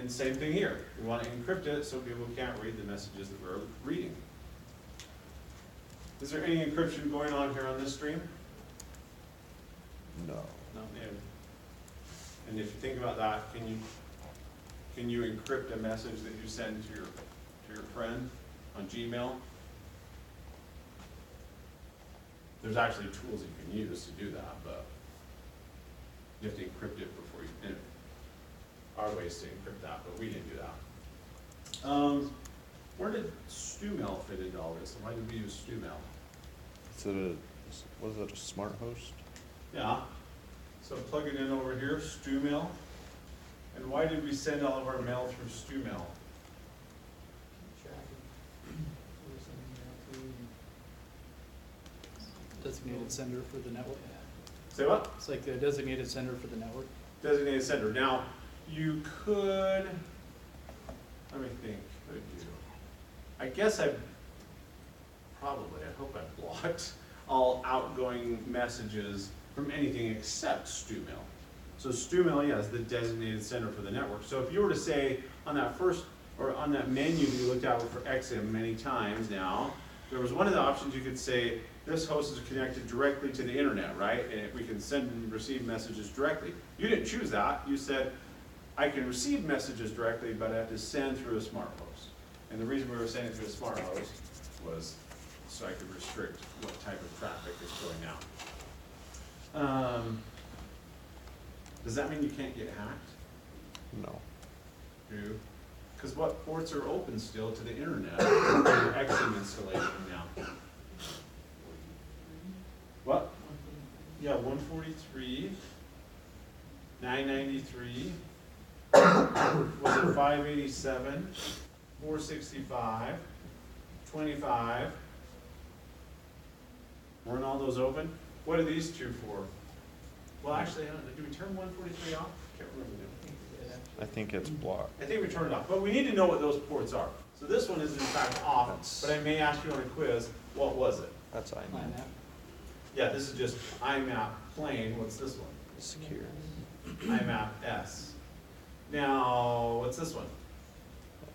And same thing here. We want to encrypt it so people can't read the messages that we're reading. Is there any encryption going on here on this stream? No. No. And if you think about that, can you encrypt a message that you send to your friend on Gmail? There's actually tools you can use to do that, but you have to encrypt it before you. Anyway, our ways to encrypt that, but we didn't do that. Where did StuMail fit into all this, and why did we use StuMail? Was it a smart host? Yeah. So plug it in over here, StuMail. And why did we send all of our mail through StuMail? Designated sender for the network. Say what? It's like the designated sender for the network. Designated sender. Now, you could, let me think, could you? I guess I hope I blocked all outgoing messages from anything except StuMail. So StuMail, yeah, is the designated sender for the network. So if you were to say on that first, or on that menu that you looked at for XM many times now, there was one of the options you could say, this host is connected directly to the internet, right? And we can send and receive messages directly. You didn't choose that. You said, I can receive messages directly, but I have to send through a smart host. And the reason we were sending through a smart host was so I could restrict what type of traffic is going out. Does that mean you can't get hacked? No. No. Because what ports are open still to the internet for your XM installation now? What? Yeah, 143, 993, was it 587, 465, 25? Weren't all those open? What are these two for? Well, actually, I don't know. Did we turn 143 off? Can't remember now. I think it's blocked. I think we turned it off, but we need to know what those ports are. So this one is in fact off, but I may ask you on a quiz, what was it? That's IMAP. Yeah, this is just IMAP plain. What's this one? Secure. IMAP S. Now, what's this one?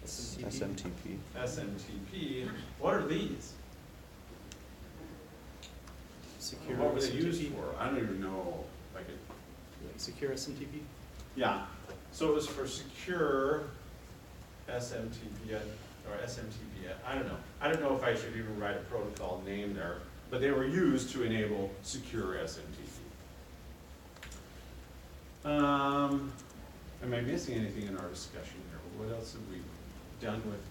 SMTP. SMTP. What are these? Secure What were they used SMTP. for? I don't even know if I could. Like secure SMTP. Yeah. So it was for secure SMTP or SMTP. I don't know. I don't know if I should even write a protocol name there, but they were used to enable secure SMTP. Am I missing anything in our discussion here? What else have we done with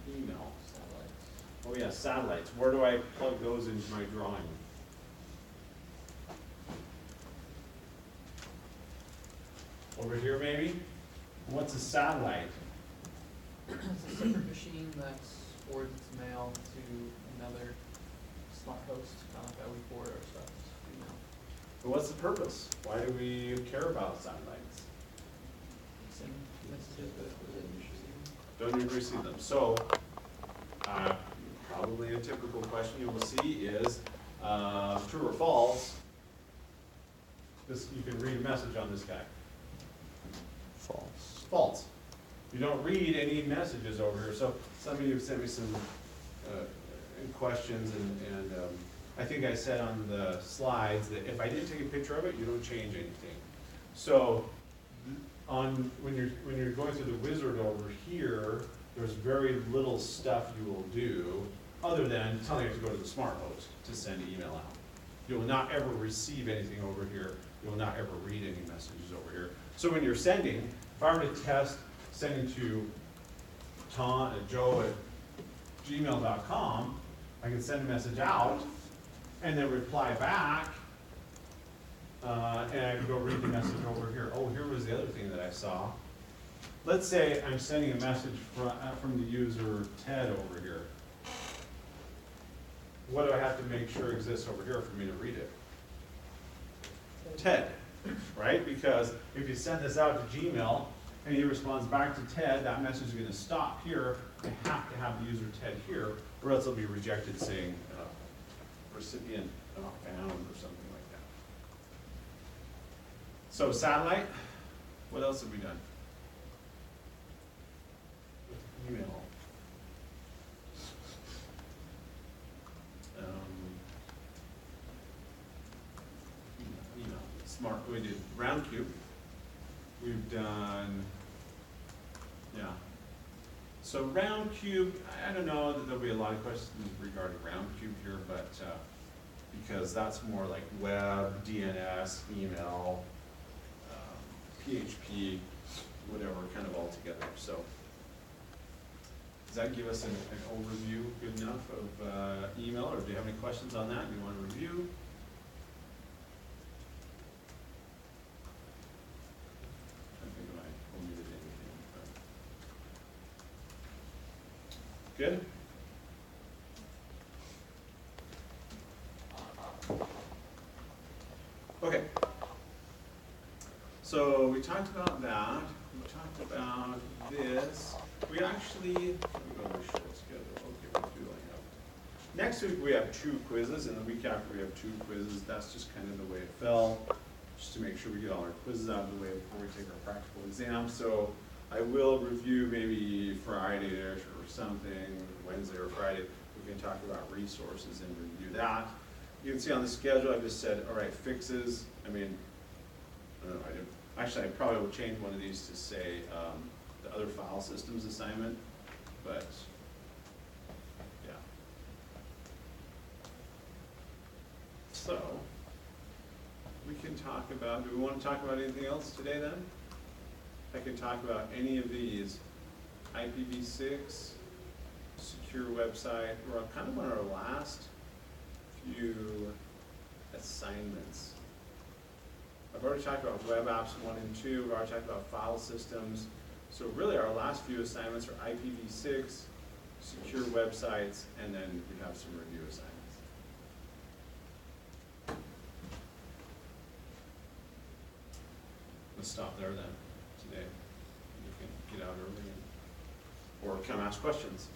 email? Satellites. Oh yeah, satellites. Where do I plug those into my drawing? Over here maybe? What's a satellite? It's a separate machine that forwards its mail to another smart host, kind of like how we forward our stuff to email. But what's the purpose? Why do we care about satellites? Send messages that we didn't receive. Don't even receive them. So, probably a typical question you will see is true or false. This, you can read a message on this guy. False. False. You don't read any messages over here. So some of you have sent me some questions, and I think I said on the slides that if I did take a picture of it, you don't change anything. So when you're going through the wizard over here, there's very little stuff you will do other than telling you to go to the smart host to send email out. You will not ever receive anything over here. You will not ever read any messages over here. So when you're sending, if I were to test sending to Joe at gmail.com, I can send a message out and then reply back, and I can go read the message over here. Oh, here was the other thing that I saw. Let's say I'm sending a message from the user Ted over here. What do I have to make sure exists over here for me to read it? Ted, right? Because if you send this out to Gmail and he responds back to Ted, that message is going to stop here. I have to have the user Ted here, or else it'll be rejected saying recipient not found or something like that. So satellite, what else have we done? email. Email, smart, we did round cube. We've done, yeah. So round cube, I don't know that there'll be a lot of questions regarding round cube here, but, because that's more like web, DNS, email, PHP, whatever, kind of all together, so. Does that give us an overview good enough of email, or do you have any questions on that you want to review? I think I omitted anything, but. Good? Okay. So we talked about that, we talked about this, we actually, let me go to my show schedule, okay, what do I have? Next week we have 2 quizzes, and the week after we have 2 quizzes, that's just kind of the way it fell, just to make sure we get all our quizzes out of the way before we take our practical exam. So I will review maybe Friday or something, Wednesday or Friday, we can talk about resources and review that. You can see on the schedule, I just said, all right, fixes, I mean, I don't know, actually, I probably will change one of these to say the other file systems assignment, but yeah. So we can talk about, do we want to talk about anything else today then? I can talk about any of these. IPv6, secure website, we're kind of on our last few assignments. I've already talked about web apps 1 and 2, we've already talked about file systems. So really our last few assignments are IPv6, secure websites, and then we have some review assignments. Let's stop there then, today. You can get out early or come ask questions.